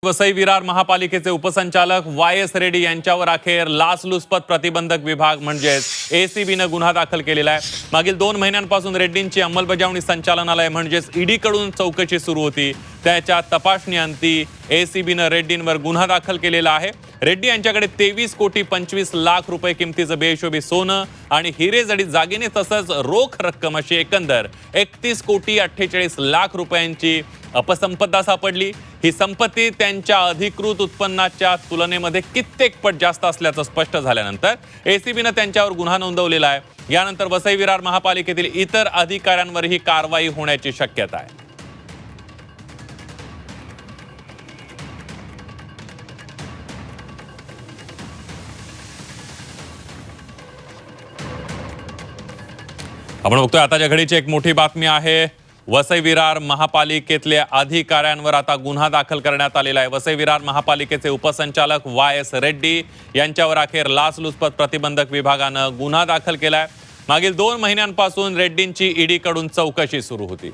वसई विरार महापालिकेचे उपसंचालक वाय.एस. रेड्डी यांच्यावर अखेर लाचलुचपत प्रतिबंधक विभाग म्हणजेच एसीबीनं गुन्हा दाखल केलेला आहे। मागील 2 महिन्यांपासून रेड्डींची अंमलबजावणी संचालनालय म्हणजेच ईडीकडून चौकशी सुरू होती। त्याच्या तपासणीअंती एसीबीनं रेड्डींवर गुन्हा दाखल केलेला आहे। रेड्डी यांच्याकडे 23 कोटी 25 लाख रुपये किमतीचं बेहिशोबी सोनं आणि हिरेजडित दागिने तसंच रोख रक्कम अशी एकंदर 31 कोटी 48 लाख रुपयांची अपसंपदा सापडली। ही संपत्ती त्यांच्या अधिकृत उत्पन्नाच्या तुलनेमध्ये कित्येक पट जास्त असल्याचं स्पष्ट झाल्यानंतर एसीबीनं त्यांच्यावर गुन्हा नोंदवलेला आहे। यानंतर वसई विरार महापालिकेतील इतर अधिकाऱ्यांवरही कारवाई होण्याची शक्यता आहे। आपण बघतोय आताच्या घडीची एक मोठी बातमी आहे। वसई विरार महापालिकेतल्या अधिकाऱ्यांवर आता गुन्हा दाखल करण्यात आलेला आहे। वसई विरार महापालिकेचे उपसंचालक वाय.एस. रेड्डी यांच्यावर अखेर लाचलुचपत प्रतिबंधक विभागानं गुन्हा दाखल केलाय। मागील 2 महिन्यांपासून रेड्डींची ईडीकडून चौकशी सुरू होती।